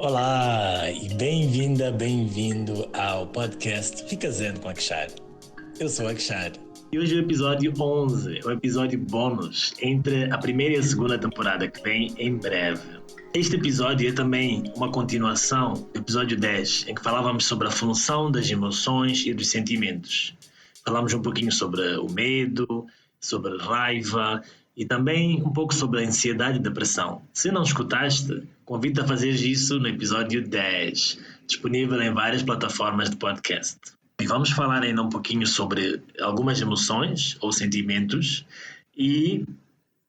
Olá e bem-vinda, bem-vindo ao podcast Fica Zen com Akshar. Eu sou Akshar. E hoje é o episódio 11, o episódio bônus entre a primeira e a segunda temporada, que vem em breve. Este episódio é também uma continuação do episódio 10, em que falávamos sobre a função das emoções e dos sentimentos. Falamos um pouquinho sobre o medo, sobre a raiva e também um pouco sobre a ansiedade e depressão. Se não escutaste, convido-te a fazer isso no episódio 10, disponível em várias plataformas de podcast. E vamos falar ainda um pouquinho sobre algumas emoções ou sentimentos e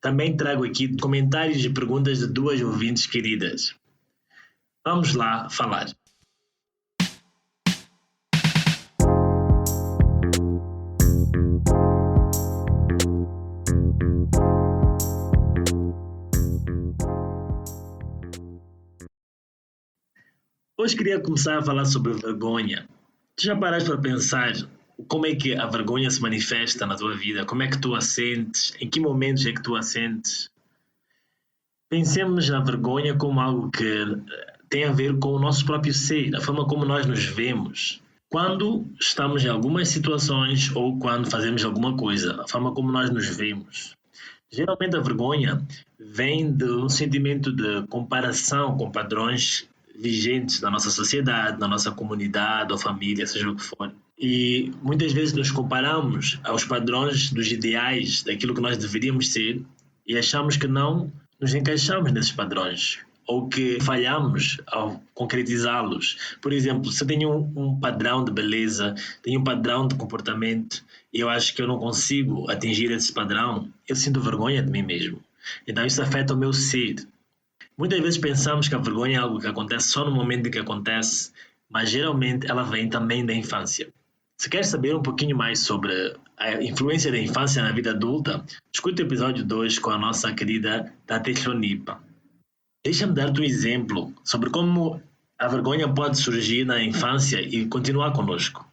também trago aqui comentários e perguntas de duas ouvintes queridas. Vamos lá falar. Hoje queria começar a falar sobre vergonha. Tu já paraste para pensar como é que a vergonha se manifesta na tua vida? Como é que tu a sentes? Em que momentos é que tu a sentes? Pensemos na vergonha como algo que tem a ver com o nosso próprio ser, a forma como nós nos vemos. Quando estamos em algumas situações ou quando fazemos alguma coisa, a forma como nós nos vemos. Geralmente a vergonha vem do sentimento de comparação com padrões vigentes da nossa sociedade, da nossa comunidade ou família, seja o que for. E muitas vezes nos comparamos aos padrões dos ideais daquilo que nós deveríamos ser e achamos que não nos encaixamos nesses padrões ou que falhamos ao concretizá-los. Por exemplo, se eu tenho um padrão de beleza, tenho um padrão de comportamento e eu acho que eu não consigo atingir esse padrão, eu sinto vergonha de mim mesmo. Então isso afeta o meu ser. Muitas vezes pensamos que a vergonha é algo que acontece só no momento em que acontece, mas geralmente ela vem também da infância. Se queres saber um pouquinho mais sobre a influência da infância na vida adulta, escuta o episódio 2 com a nossa querida Tate Clonipa. Deixa-me dar-te um exemplo sobre como a vergonha pode surgir na infância e continuar conosco.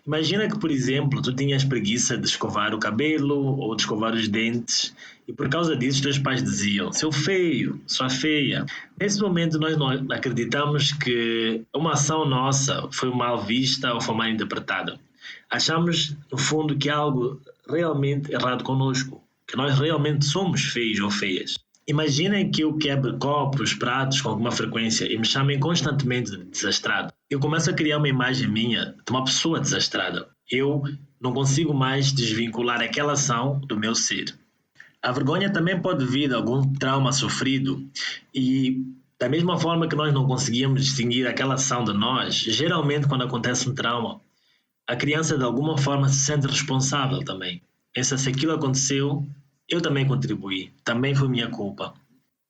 Imagina que, por exemplo, tu tinhas preguiça de escovar o cabelo ou de escovar os dentes e por causa disso os teus pais diziam seu feio, sua feia. Nesse momento nós não acreditamos que uma ação nossa foi mal vista ou foi mal interpretada. Achamos, no fundo, que há algo realmente errado conosco, que nós realmente somos feios ou feias. Imaginem que eu quebre copos, pratos com alguma frequência e me chamem constantemente de desastrado. Eu começo a criar uma imagem minha de uma pessoa desastrada. Eu não consigo mais desvincular aquela ação do meu ser. A vergonha também pode vir de algum trauma sofrido e da mesma forma que nós não conseguimos distinguir aquela ação de nós, geralmente quando acontece um trauma, a criança de alguma forma se sente responsável também. Pensa, se aquilo aconteceu, eu também contribuí, também foi minha culpa.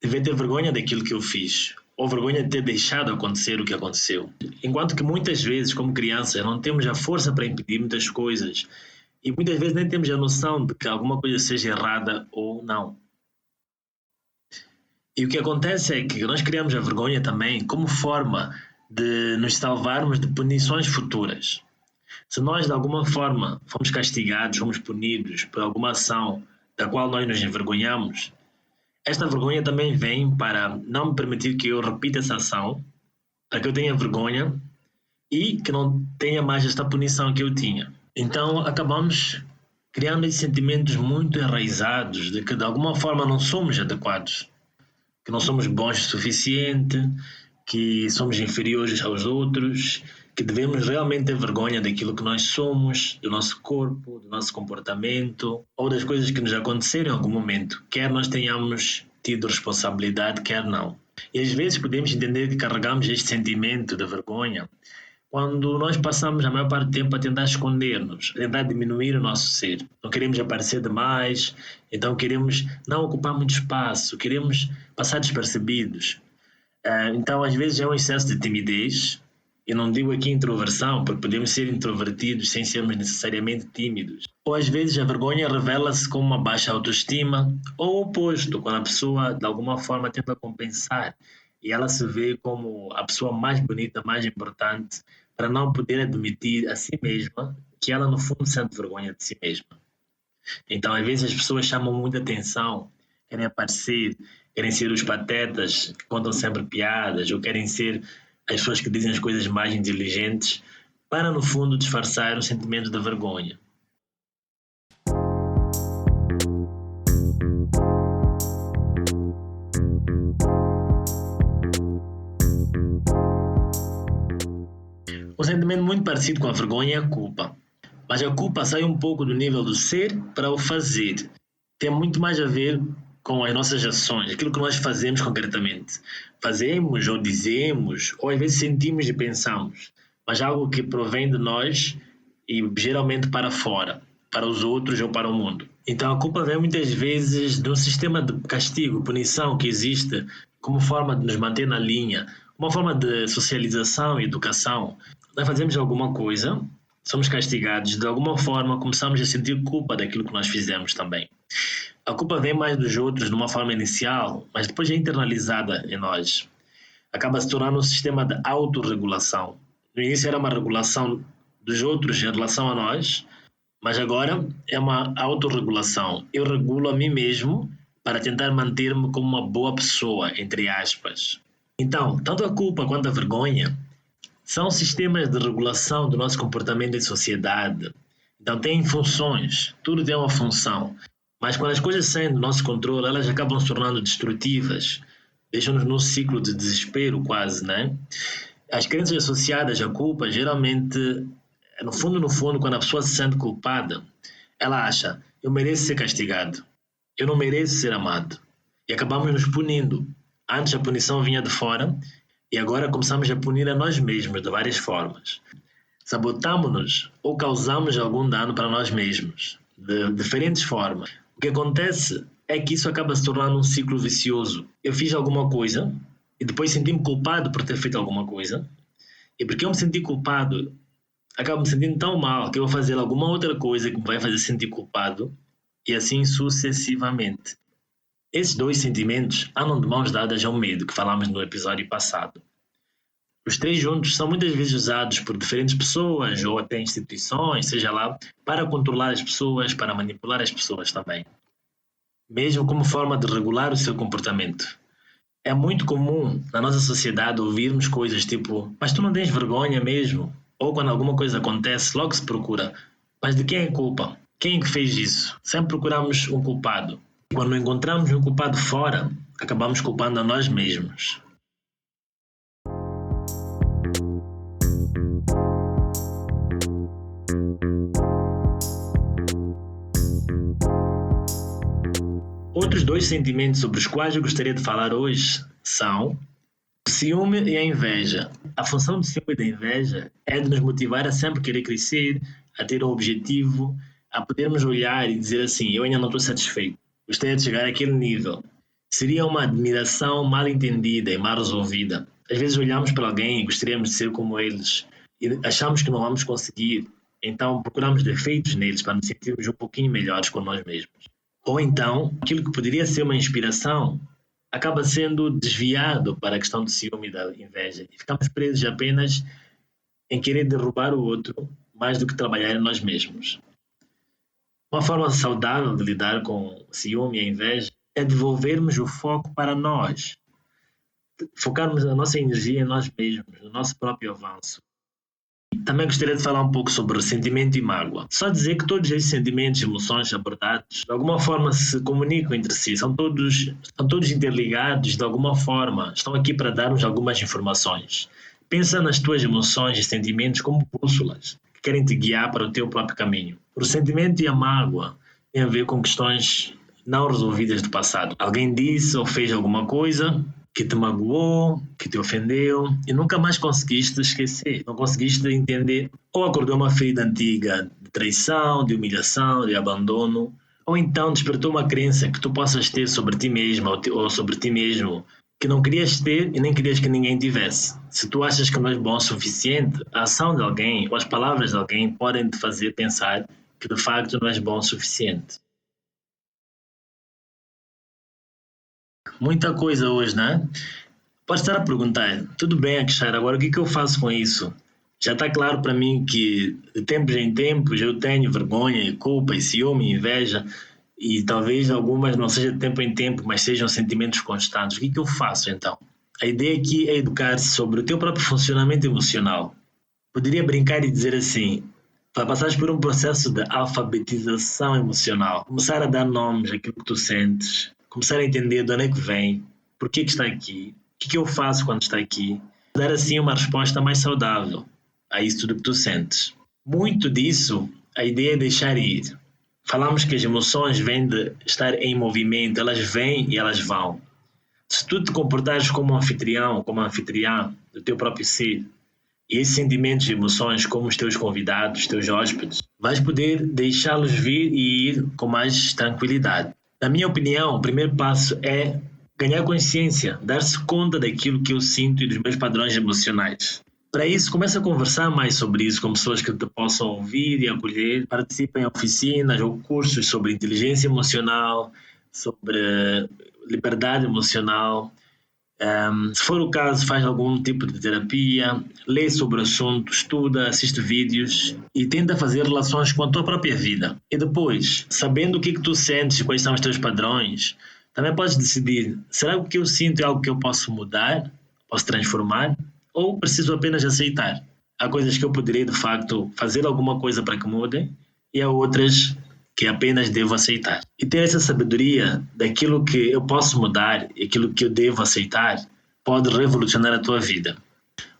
Devia ter vergonha daquilo que eu fiz, ou vergonha de ter deixado acontecer o que aconteceu. Enquanto que muitas vezes, como crianças, não temos a força para impedir muitas coisas e muitas vezes nem temos a noção de que alguma coisa seja errada ou não. E o que acontece é que nós criamos a vergonha também como forma de nos salvarmos de punições futuras. Se nós de alguma forma fomos castigados, fomos punidos por alguma ação da qual nós nos envergonhamos, esta vergonha também vem para não me permitir que eu repita essa ação, para que eu tenha vergonha e que não tenha mais esta punição que eu tinha. Então acabamos criando esses sentimentos muito enraizados de que de alguma forma não somos adequados, que não somos bons o suficiente, que somos inferiores aos outros, que devemos realmente ter vergonha daquilo que nós somos, do nosso corpo, do nosso comportamento ou das coisas que nos aconteceram em algum momento, quer nós tenhamos tido responsabilidade, quer não. E às vezes podemos entender que carregamos este sentimento de vergonha quando nós passamos a maior parte do tempo a tentar esconder-nos, a tentar diminuir o nosso ser. Não queremos aparecer demais, então queremos não ocupar muito espaço, queremos passar despercebidos. Então, às vezes, é um excesso de timidez. Eu não digo aqui introversão, porque podemos ser introvertidos sem sermos necessariamente tímidos. Ou às vezes a vergonha revela-se como uma baixa autoestima, ou o oposto, quando a pessoa de alguma forma tenta compensar e ela se vê como a pessoa mais bonita, mais importante, para não poder admitir a si mesma que ela no fundo sente vergonha de si mesma. Então, às vezes as pessoas chamam muita atenção, querem aparecer, querem ser os patetas que contam sempre piadas, ou querem ser as pessoas que dizem as coisas mais inteligentes, para no fundo disfarçar o sentimento da vergonha. Um sentimento muito parecido com a vergonha é a culpa. Mas a culpa sai um pouco do nível do ser para o fazer. Tem muito mais a ver com as nossas ações, aquilo que nós fazemos concretamente. Fazemos ou dizemos, ou às vezes sentimos e pensamos, mas algo que provém de nós e geralmente para fora, para os outros ou para o mundo. Então a culpa vem muitas vezes de um sistema de castigo, punição que existe como forma de nos manter na linha, uma forma de socialização e educação. Nós fazemos alguma coisa, somos castigados, de alguma forma começamos a sentir culpa daquilo que nós fizemos também. A culpa vem mais dos outros numa forma inicial, mas depois é internalizada em nós. Acaba se tornando um sistema de autorregulação. No início era uma regulação dos outros em relação a nós, mas agora é uma autorregulação. Eu regulo a mim mesmo para tentar manter-me como uma boa pessoa, entre aspas. Então, tanto a culpa quanto a vergonha são sistemas de regulação do nosso comportamento em sociedade. Então, têm funções, tudo tem uma função. Mas quando as coisas saem do nosso controle, elas acabam se tornando destrutivas, deixam-nos num ciclo de desespero quase, né? As crenças associadas à culpa, geralmente, no fundo, quando a pessoa se sente culpada, ela acha, eu mereço ser castigado, eu não mereço ser amado. E acabamos nos punindo. Antes a punição vinha de fora, e agora começamos a punir a nós mesmos de várias formas. Sabotamos-nos ou causamos algum dano para nós mesmos, de diferentes formas. O que acontece é que isso acaba se tornando um ciclo vicioso. Eu fiz alguma coisa e depois senti-me culpado por ter feito alguma coisa. E porque eu me senti culpado, acabo me sentindo tão mal que eu vou fazer alguma outra coisa que me vai fazer sentir culpado e assim sucessivamente. Esses dois sentimentos andam de mãos dadas ao medo que falámos no episódio passado. Os três juntos são muitas vezes usados por diferentes pessoas ou até instituições, seja lá, para controlar as pessoas, para manipular as pessoas também. Mesmo como forma de regular o seu comportamento. É muito comum na nossa sociedade ouvirmos coisas tipo mas tu não tens vergonha mesmo? Ou quando alguma coisa acontece, logo se procura mas de quem é a culpa? Quem é que fez isso? Sempre procuramos um culpado. Quando encontramos um culpado fora, acabamos culpando a nós mesmos. Outros dois sentimentos sobre os quais eu gostaria de falar hoje são o ciúme e a inveja. A função do ciúme e da inveja é de nos motivar a sempre querer crescer, a ter um objetivo, a podermos olhar e dizer assim, eu ainda não estou satisfeito. Gostaria de chegar àquele nível. Seria uma admiração mal entendida e mal resolvida. Às vezes olhamos para alguém e gostaríamos de ser como eles e achamos que não vamos conseguir. Então procuramos defeitos neles para nos sentirmos um pouquinho melhores com nós mesmos. Ou então, aquilo que poderia ser uma inspiração acaba sendo desviado para a questão do ciúme e da inveja. E ficamos presos apenas em querer derrubar o outro mais do que trabalhar em nós mesmos. Uma forma saudável de lidar com o ciúme e a inveja é devolvermos o foco para nós. Focarmos a nossa energia em nós mesmos, no nosso próprio avanço. Também gostaria de falar um pouco sobre ressentimento e mágoa. Só dizer que todos esses sentimentos e emoções abordados, de alguma forma se comunicam entre si, são todos interligados de alguma forma, estão aqui para dar-nos algumas informações. Pensa nas tuas emoções e sentimentos como bússolas, que querem te guiar para o teu próprio caminho. O ressentimento e a mágoa têm a ver com questões não resolvidas do passado. Alguém disse ou fez alguma coisa que te magoou, que te ofendeu e nunca mais conseguiste esquecer, não conseguiste entender, ou acordou uma ferida antiga de traição, de humilhação, de abandono, ou então despertou uma crença que tu possas ter sobre ti mesma ou sobre ti mesmo que não querias ter e nem querias que ninguém tivesse. Se tu achas que não és bom o suficiente, a ação de alguém ou as palavras de alguém podem te fazer pensar que de facto não és bom o suficiente. Muita coisa hoje, né? Pode estar a perguntar, tudo bem, Akshar, agora o que eu faço com isso? Já está claro para mim que de tempos em tempos eu tenho vergonha, culpa, ciúme, inveja e talvez algumas não sejam de tempo em tempo, mas sejam sentimentos constantes. O que eu faço então? A ideia aqui é educar-se sobre o teu próprio funcionamento emocional. Poderia brincar e dizer assim: para passares por um processo de alfabetização emocional, começar a dar nomes àquilo que tu sentes, começar a entender de onde é que vem, por que está aqui, o que eu faço quando está aqui, dar assim uma resposta mais saudável a isso tudo que tu sentes. Muito disso, a ideia é deixar ir. Falamos que as emoções vêm de estar em movimento, elas vêm e elas vão. Se tu te comportares como um anfitrião, como uma anfitriã do teu próprio ser, e esses sentimentos e emoções, como os teus convidados, os teus hóspedes, vais poder deixá-los vir e ir com mais tranquilidade. Na minha opinião, o primeiro passo é ganhar consciência, dar-se conta daquilo que eu sinto e dos meus padrões emocionais. Para isso, comece a conversar mais sobre isso com pessoas que te possam ouvir e acolher. Participe em oficinas ou cursos sobre inteligência emocional, sobre liberdade emocional. Se for o caso, faz algum tipo de terapia, lê sobre o assunto, estuda, assiste vídeos e tenta fazer relações com a tua própria vida. E depois, sabendo o que tu sentes e quais são os teus padrões, também podes decidir: será que o que eu sinto é algo que eu posso mudar, posso transformar, ou preciso apenas aceitar? Há coisas que eu poderia, de facto, fazer alguma coisa para que mudem, e há outras que apenas devo aceitar. E ter essa sabedoria daquilo que eu posso mudar e aquilo que eu devo aceitar pode revolucionar a tua vida.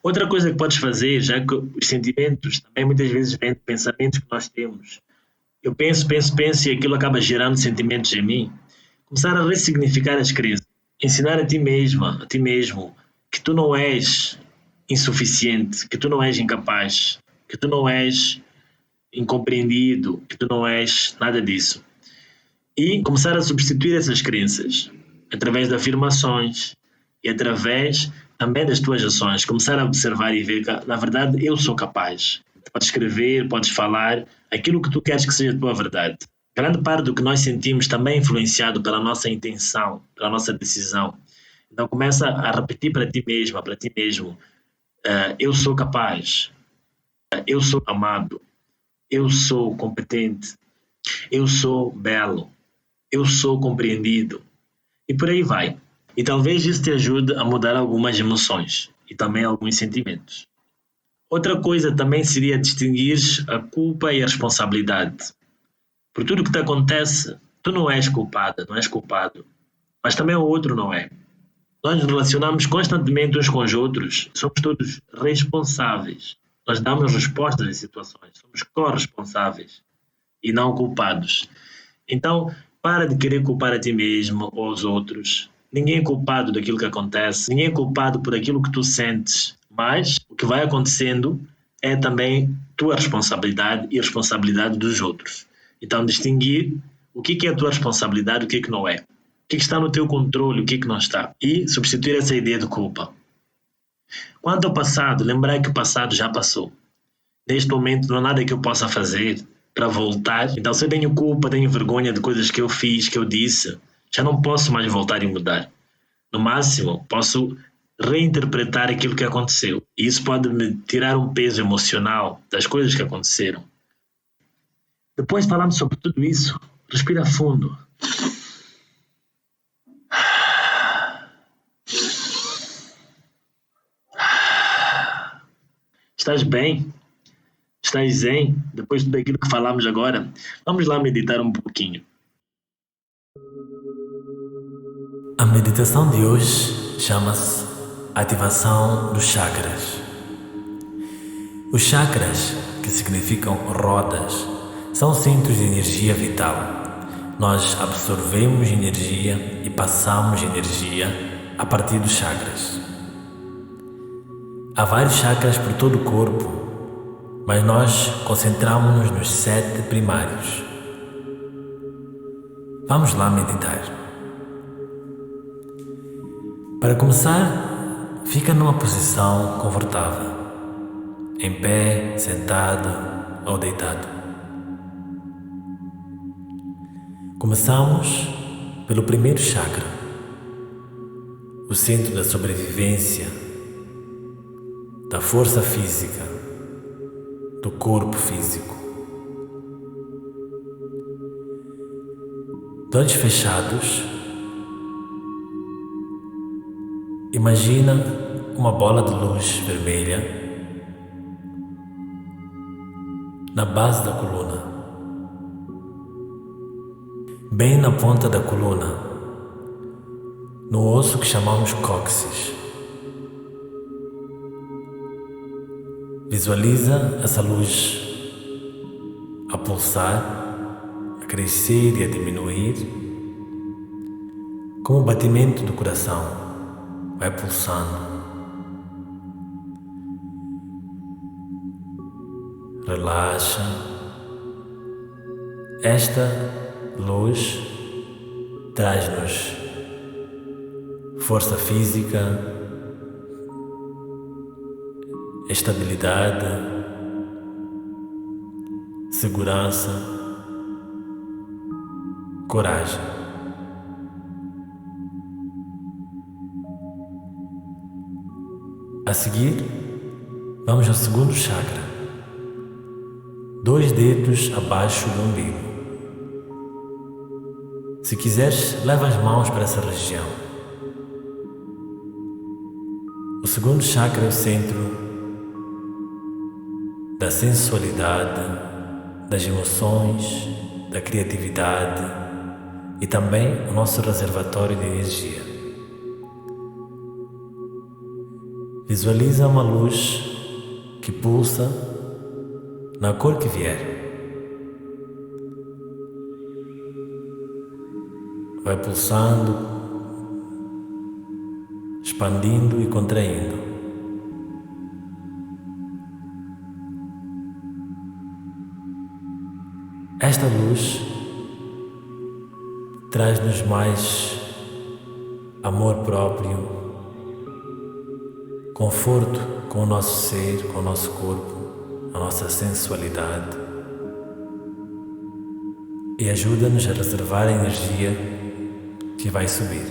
Outra coisa que podes fazer, já que os sentimentos também muitas vezes vêm de pensamentos que nós temos. Eu penso e aquilo acaba gerando sentimentos em mim. Começar a ressignificar as crenças. Ensinar a ti mesma, a ti mesmo, que tu não és insuficiente, que tu não és incapaz, que tu não és incompreendido, que tu não és nada disso. E começar a substituir essas crenças através de afirmações e através também das tuas ações. Começar a observar e ver que, na verdade, eu sou capaz. Podes escrever, podes falar aquilo que tu queres que seja a tua verdade. Grande parte do que nós sentimos também é influenciado pela nossa intenção, pela nossa decisão. Então começa a repetir para ti mesma, para ti mesmo: eu sou capaz, eu sou amado, eu sou competente, eu sou belo, eu sou compreendido. E por aí vai. E talvez isso te ajude a mudar algumas emoções e também alguns sentimentos. Outra coisa também seria distinguir a culpa e a responsabilidade. Por tudo que te acontece, tu não és culpada, não és culpado, mas também o outro não é. Nós nos relacionamos constantemente uns com os outros, somos todos responsáveis. Nós damos respostas em situações, somos corresponsáveis e não culpados. Então, para de querer culpar a ti mesmo ou aos outros. Ninguém é culpado daquilo que acontece, ninguém é culpado por aquilo que tu sentes, mas o que vai acontecendo é também tua responsabilidade e a responsabilidade dos outros. Então, distinguir o que é a tua responsabilidade e o que não é. O que está no teu controle, o que não está. E substituir essa ideia de culpa. Quanto ao passado, lembrar que o passado já passou. Neste momento não há nada que eu possa fazer para voltar. Então, se eu tenho culpa, tenho vergonha de coisas que eu fiz, que eu disse, já não posso mais voltar e mudar. No máximo, posso reinterpretar aquilo que aconteceu. E isso pode me tirar um peso emocional das coisas que aconteceram. Depois de falarmos sobre tudo isso, respira fundo. Estás bem? Estás zen? Depois de tudo aquilo que falamos agora, vamos lá meditar um pouquinho. A meditação de hoje chama-se Ativação dos Chakras. Os chakras, que significam rodas, são centros de energia vital. Nós absorvemos energia e passamos energia a partir dos chakras. Há vários chakras por todo o corpo, mas nós concentramos-nos nos 7 primários. Vamos lá meditar. Para começar, fica numa posição confortável, em pé, sentado ou deitado. Começamos pelo primeiro chakra, o centro da sobrevivência, da força física, do corpo físico. De olhos fechados, imagina uma bola de luz vermelha na base da coluna, bem na ponta da coluna, no osso que chamamos cóccix. Visualiza essa luz a pulsar, a crescer e a diminuir, como o batimento do coração vai pulsando. Relaxa. Esta luz traz-nos força física, estabilidade, segurança, coragem. A seguir, vamos ao segundo chakra, 2 dedos abaixo do umbigo. Se quiseres, leva as mãos para essa região. O segundo chakra é o centro da sensualidade, das emoções, da criatividade e também o nosso reservatório de energia. Visualiza uma luz que pulsa na cor que vier. Vai pulsando, expandindo e contraindo. Esta luz traz-nos mais amor próprio, conforto com o nosso ser, com o nosso corpo, a nossa sensualidade e ajuda-nos a reservar a energia que vai subir.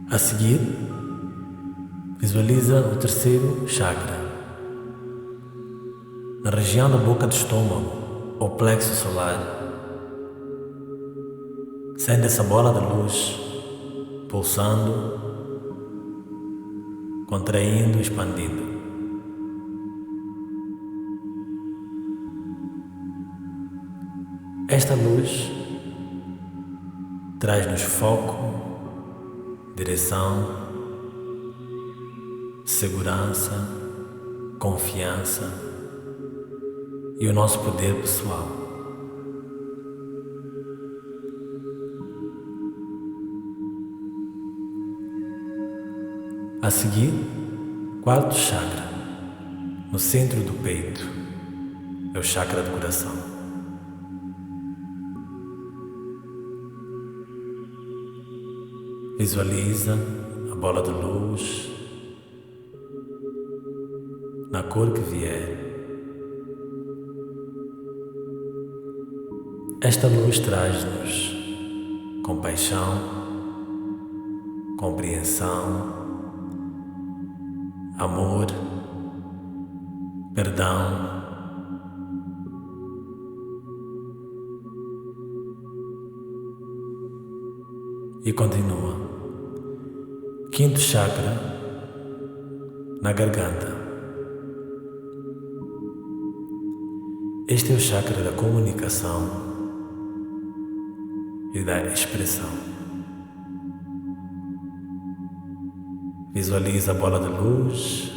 A seguir, visualiza o terceiro chakra, na região da boca do estômago, ou plexo solar. Sente essa bola de luz pulsando, contraindo e expandindo. Esta luz traz-nos foco, direção, segurança, confiança e o nosso poder pessoal. A seguir, quarto chakra, no centro do peito, é o chakra do coração. Visualiza a bola de luz na cor que vier. Esta luz traz-nos compaixão, compreensão, amor, perdão, e continua. Quinto chakra, na garganta. Este é o chakra da comunicação e da expressão. Visualiza a bola de luz,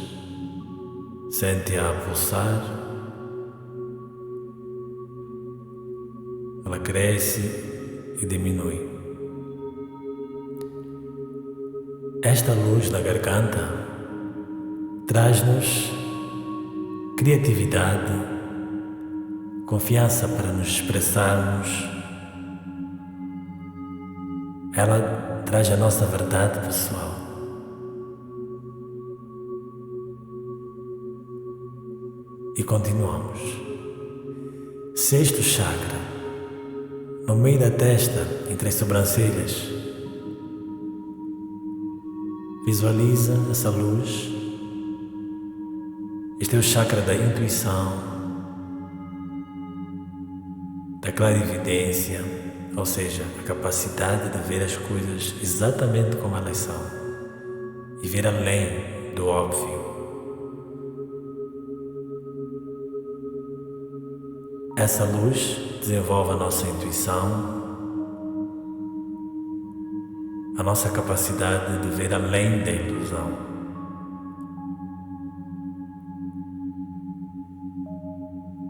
sente-a pulsar, ela cresce e diminui. Esta luz na garganta traz-nos criatividade, confiança para nos expressarmos. Ela traz a nossa verdade pessoal. E continuamos. Sexto chakra, no meio da testa, entre as sobrancelhas. Visualiza essa luz. Este é o chakra da intuição, da clarividência, ou seja, a capacidade de ver as coisas exatamente como elas são e ver além do óbvio. Essa luz desenvolve a nossa intuição, a nossa capacidade de ver além da ilusão.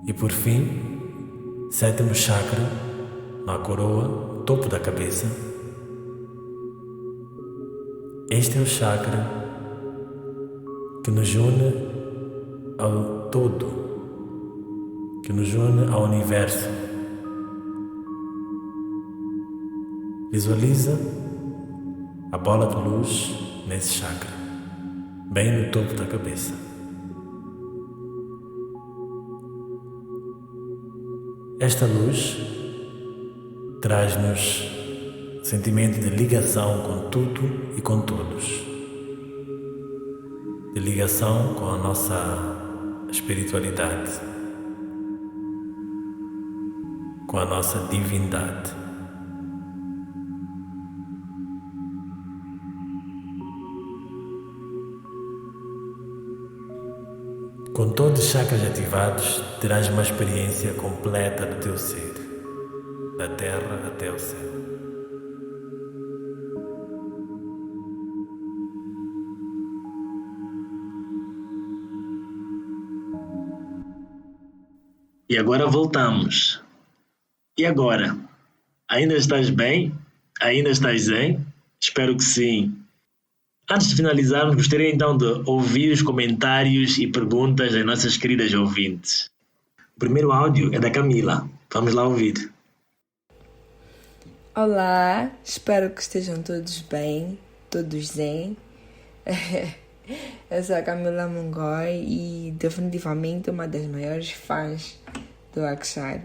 E por fim, sétimo chakra, na coroa, topo da cabeça. Este é o chakra que nos une ao todo, que nos une ao universo. Visualiza a bola de luz nesse chakra, bem no topo da cabeça. Esta luz traz-nos sentimento de ligação com tudo e com todos, de ligação com a nossa espiritualidade, com a nossa divindade. Com todos os chakras ativados, terás uma experiência completa do teu ser, da terra até o céu. E agora voltamos. E agora? Ainda estás bem? Ainda estás zen? Espero que sim. Antes de finalizarmos, gostaria então de ouvir os comentários e perguntas das nossas queridas ouvintes. O primeiro áudio é da Camila. Vamos lá ouvir. Olá, espero que estejam todos bem, todos zen. Eu sou a Camila Mongói e definitivamente uma das maiores fãs do Akshar.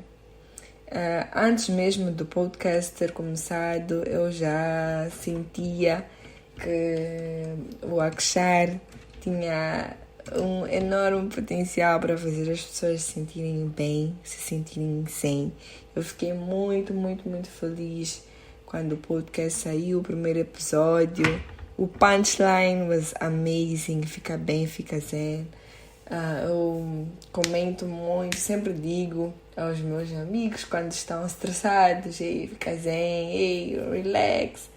Antes mesmo do podcast ter começado, eu já sentia que o Akshar tinha um enorme potencial para fazer as pessoas se sentirem bem, se sentirem zen. Eu fiquei muito feliz quando o podcast saiu, o primeiro episódio. O punchline was amazing, fica bem, fica zen. Eu comento muito, sempre digo aos meus amigos quando estão estressados: ei, fica zen, ei, relax.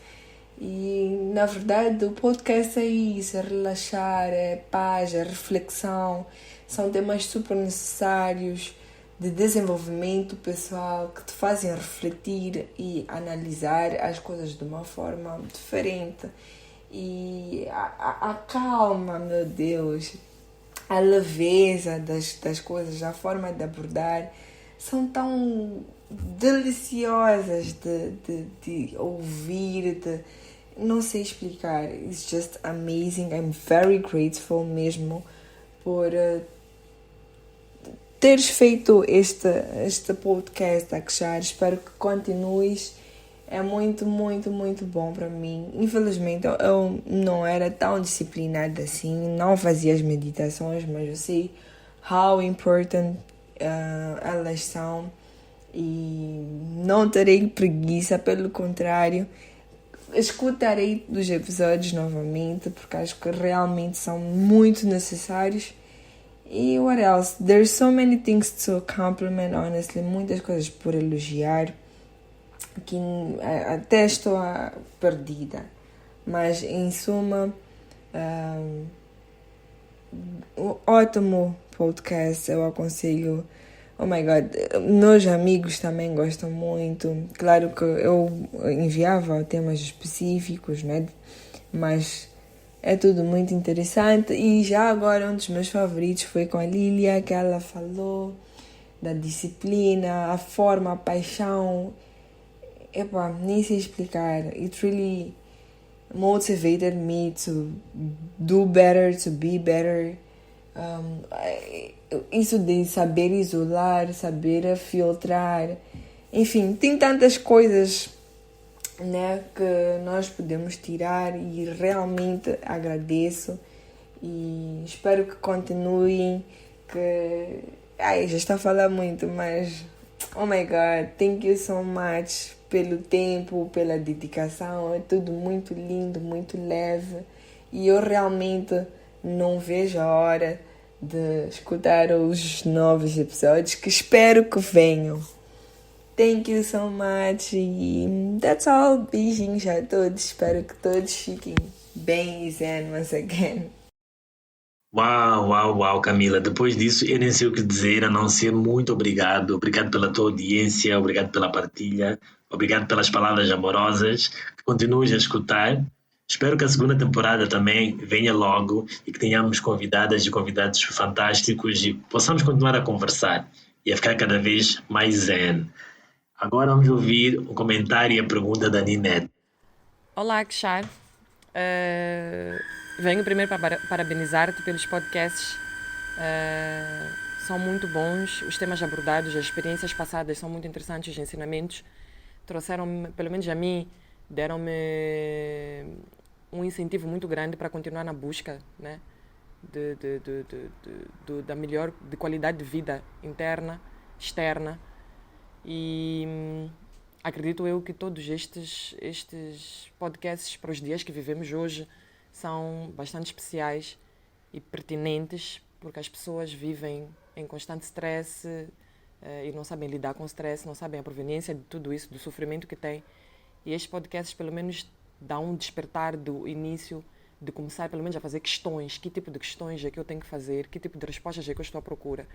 E na verdade o podcast é isso, é relaxar, é paz, é reflexão. São temas super necessários de desenvolvimento pessoal que te fazem refletir e analisar as coisas de uma forma diferente. E a calma, meu Deus, a leveza das coisas, a forma de abordar são tão deliciosas de ouvir, não sei explicar. It's just amazing. I'm very grateful mesmo por teres feito este podcast, Akshar. Espero que continues. É muito bom para mim. Infelizmente, eu não era tão disciplinada assim, não fazia as meditações, mas eu sei how important elas são e não terei preguiça, pelo contrário, escutarei os episódios novamente, porque acho que realmente são muito necessários. E what else? There's so many things to compliment, honestly, muitas coisas por elogiar, que até estou perdida, mas em suma, um ótimo podcast, eu aconselho. Oh my God, meus amigos também gostam muito. Claro que eu enviava temas específicos, né? Mas é tudo muito interessante. E já agora um dos meus favoritos foi com a Lilia, que ela falou da disciplina, a forma, a paixão. Epa, nem sei explicar. It really motivated me to do better, to be better. Isso de saber isolar, saber filtrar. Enfim, tem tantas coisas, né, que nós podemos tirar e realmente agradeço. E espero que continuem. Já está a falar muito, mas Oh my God, thank you so much pelo tempo, pela dedicação. É tudo muito lindo, muito leve. E eu realmente não vejo a hora de escutar os novos episódios que espero que venham. Thank you so much. E that's all. Beijinhos a todos. Espero que todos fiquem bem e zen once again. Uau, Camila. Depois disso, eu nem sei o que dizer, a não ser muito obrigado. Obrigado pela tua audiência, obrigado pela partilha, obrigado pelas palavras amorosas. Que continues a escutar. Espero que a segunda temporada também venha logo e que tenhamos convidadas e convidados fantásticos e possamos continuar a conversar e a ficar cada vez mais zen. Agora vamos ouvir o comentário e a pergunta da Ninette. Olá, Kshar. Venho primeiro para parabenizar-te pelos podcasts. São muito bons, os temas abordados, as experiências passadas são muito interessantes, os ensinamentos trouxeram-me, pelo menos a mim, deram-me um incentivo muito grande para continuar na busca, né, da melhor de qualidade de vida interna, externa. E acredito eu que todos estes podcasts para os dias que vivemos hoje são bastante especiais e pertinentes, porque as pessoas vivem em constante stress e não sabem lidar com o stress, não sabem a proveniência de tudo isso, do sofrimento que têm. E estes podcasts pelo menos dão um despertar do início, de começar pelo menos a fazer questões. Que tipo de questões é que eu tenho que fazer? Que tipo de respostas é que eu estou à procura?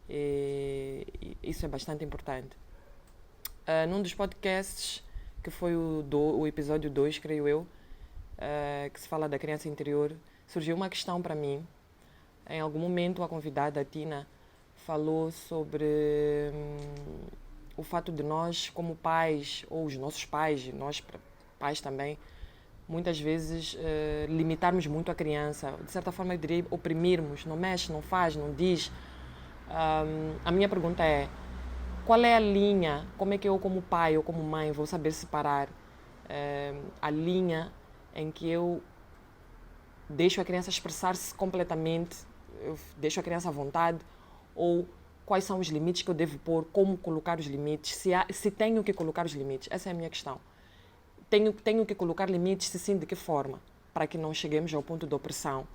E isso é bastante importante. Num dos podcasts, que foi o episódio 2, creio eu, que se fala da criança interior, surgiu uma questão para mim. Em algum momento a convidada, a Tina, falou sobre o fato de nós, como pais, ou os nossos pais, nós pais também, muitas vezes limitarmos muito a criança. De certa forma, eu diria oprimirmos, não mexe, não faz, não diz. A minha pergunta é, qual é a linha, como é que eu como pai ou como mãe vou saber separar a linha em que eu deixo a criança expressar-se completamente, eu deixo a criança à vontade, ou quais são os limites que eu devo pôr, como colocar os limites, se tenho que colocar os limites, essa é a minha questão. Tenho que colocar limites, se sim, de que forma, para que não cheguemos ao ponto de opressão.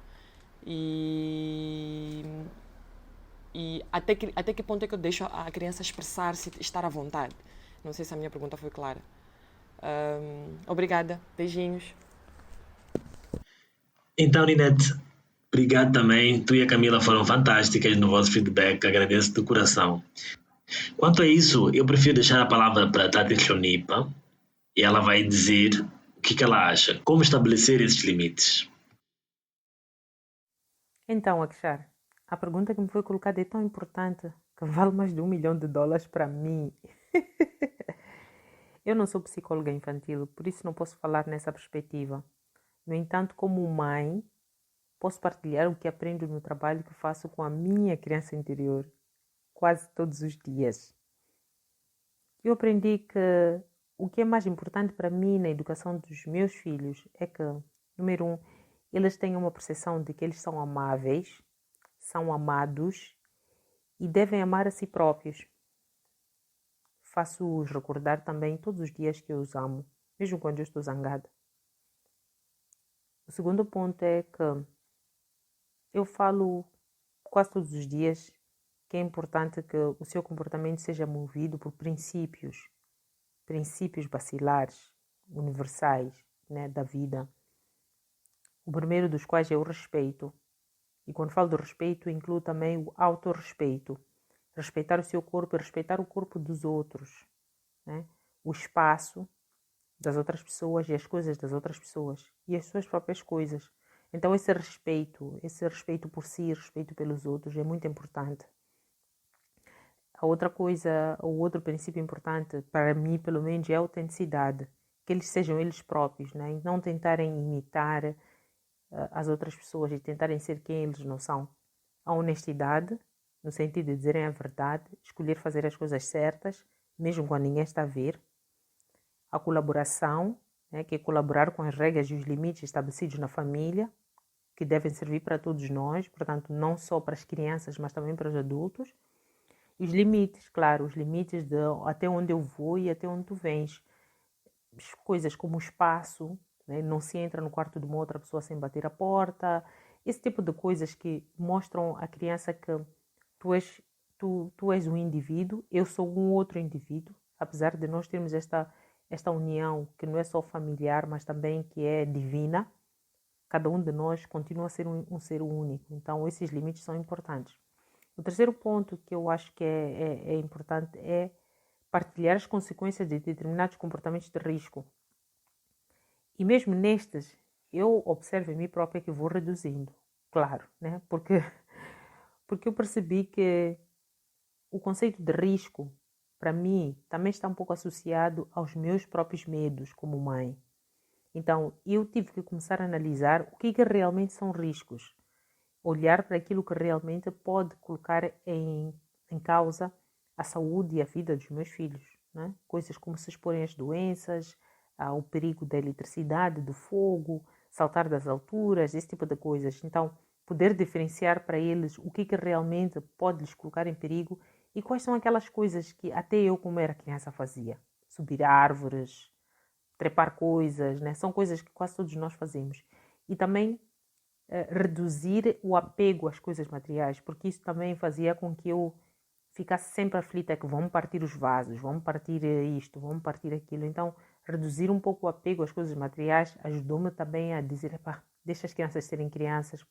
E até que ponto é que eu deixo a criança expressar-se, estar à vontade? Não sei se a minha pergunta foi clara. Obrigada, beijinhos. Então, Ninette, obrigado também. Tu e a Camila foram fantásticas no vosso feedback. Agradeço de coração. Quanto a isso, eu prefiro deixar a palavra para a Tati Chlonipa e ela vai dizer o que ela acha. Como estabelecer esses limites. Então, Akshar, a pergunta que me foi colocada é tão importante que vale mais de $1 milhão para mim. Eu não sou psicóloga infantil, por isso não posso falar nessa perspectiva. No entanto, como mãe, posso partilhar o que aprendo no trabalho que faço com a minha criança interior, quase todos os dias. Eu aprendi que o que é mais importante para mim na educação dos meus filhos é que, número 1, eles tenham uma percepção de que eles são amáveis, são amados e devem amar a si próprios. Faço-os recordar também todos os dias que eu os amo, mesmo quando eu estou zangada. O segundo ponto é que eu falo quase todos os dias que é importante que o seu comportamento seja movido por princípios basilares, universais, né, da vida. O primeiro dos quais é o respeito. E quando falo do respeito, incluo também o autorrespeito. Respeitar o seu corpo e respeitar o corpo dos outros, né? O espaço das outras pessoas e as coisas das outras pessoas e as suas próprias coisas. Então esse respeito por si, respeito pelos outros é muito importante. A outra coisa, o outro princípio importante para mim, pelo menos, é a autenticidade. Que eles sejam eles próprios, né? E não tentarem imitar as outras pessoas e tentarem ser quem eles não são. A honestidade, no sentido de dizerem a verdade, escolher fazer as coisas certas, mesmo quando ninguém está a ver. A colaboração, né, que é colaborar com as regras e os limites estabelecidos na família, que devem servir para todos nós, portanto, não só para as crianças, mas também para os adultos. Os limites, claro, os limites de até onde eu vou e até onde tu vens. Coisas como o espaço, né? Não se entra no quarto de uma outra pessoa sem bater a porta. Esse tipo de coisas que mostram à criança que tu és um indivíduo, eu sou um outro indivíduo, apesar de nós termos esta união que não é só familiar, mas também que é divina. Cada um de nós continua a ser um ser único. Então, esses limites são importantes. O terceiro ponto que eu acho que é importante é partilhar as consequências de determinados comportamentos de risco. E mesmo nestes, eu observo em mim própria que vou reduzindo, claro, né? Porque eu percebi que o conceito de risco, para mim, também está um pouco associado aos meus próprios medos como mãe. Então, eu tive que começar a analisar o que realmente são riscos. Olhar para aquilo que realmente pode colocar em causa a saúde e a vida dos meus filhos. Né? Coisas como se exporem às doenças, o perigo da eletricidade, do fogo, saltar das alturas, esse tipo de coisas. Então, poder diferenciar para eles o que realmente pode lhes colocar em perigo e quais são aquelas coisas que até eu, como era criança, fazia. Subir árvores, trepar coisas, né? São coisas que quase todos nós fazemos. E também reduzir o apego às coisas materiais, porque isso também fazia com que eu ficasse sempre aflita, que vão partir os vasos, vão partir isto, vão partir aquilo. Então, reduzir um pouco o apego às coisas materiais ajudou-me também a dizer, deixa as crianças serem crianças,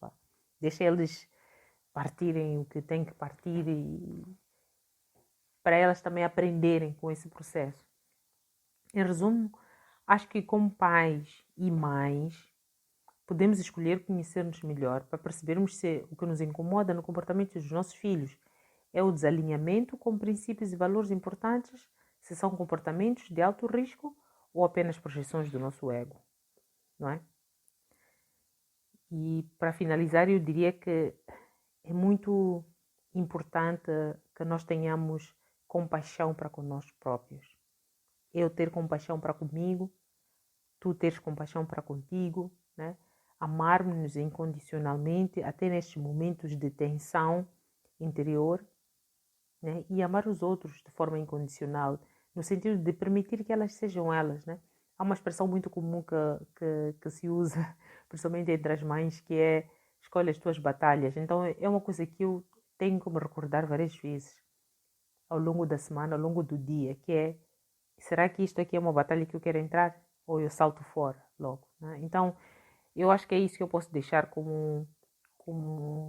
deixa eles partirem o que têm que partir e para elas também aprenderem com esse processo. Em resumo, acho que como pais e mães, podemos escolher conhecer-nos melhor para percebermos se o que nos incomoda no comportamento dos nossos filhos é o desalinhamento com princípios e valores importantes, se são comportamentos de alto risco ou apenas projeções do nosso ego, não é? E para finalizar, eu diria que é muito importante que nós tenhamos compaixão para com nós próprios. Eu ter compaixão para comigo, tu teres compaixão para contigo, né? Amarmos-nos incondicionalmente até nestes momentos de tensão interior, né? E amar os outros de forma incondicional, no sentido de permitir que elas sejam elas, né? Há uma expressão muito comum que se usa, principalmente entre as mães, que é escolhe as tuas batalhas. Então é uma coisa que eu tenho que me recordar várias vezes ao longo da semana, ao longo do dia, que é, será que isto aqui é uma batalha que eu quero entrar? Ou eu salto fora logo, né? Então, eu acho que é isso que eu posso deixar como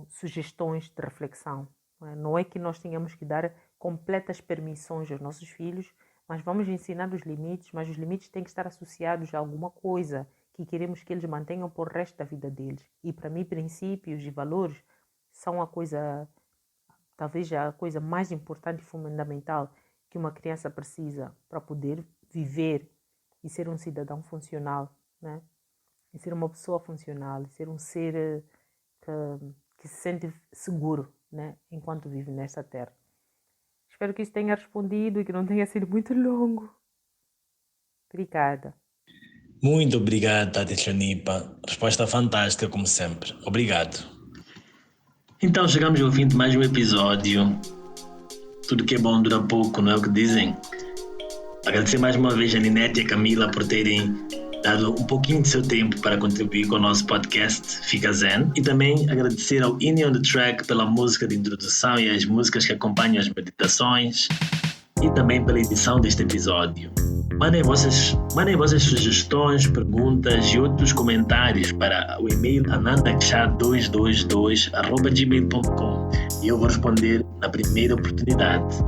sugestões de reflexão. Não é que nós tenhamos que dar completas permissões aos nossos filhos, mas vamos ensinar os limites, mas os limites têm que estar associados a alguma coisa que queremos que eles mantenham por resto da vida deles. E para mim, princípios e valores são talvez a coisa mais importante e fundamental que uma criança precisa para poder viver e ser um cidadão funcional, né? E ser uma pessoa funcional, e ser um ser que se sente seguro, né? Enquanto vive nesta terra. Espero que isso tenha respondido e que não tenha sido muito longo. Obrigada. Muito obrigado, Tati Chanipa. Resposta fantástica, como sempre. Obrigado. Então chegamos ao fim de mais um episódio. Tudo que é bom dura pouco, não é o que dizem? Agradecer mais uma vez a Ninete e a Camila por terem dado um pouquinho de seu tempo para contribuir com o nosso podcast Fica Zen, e também agradecer ao Inni on the Track pela música de introdução e as músicas que acompanham as meditações, e também pela edição deste episódio. Mandem vossas sugestões, perguntas e outros comentários para o e-mail anandaksha222@gmail.com e eu vou responder na primeira oportunidade.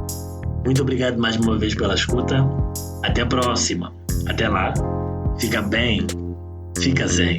Muito obrigado mais uma vez pela escuta. Até a próxima. Até lá. Fica bem. Fica zen.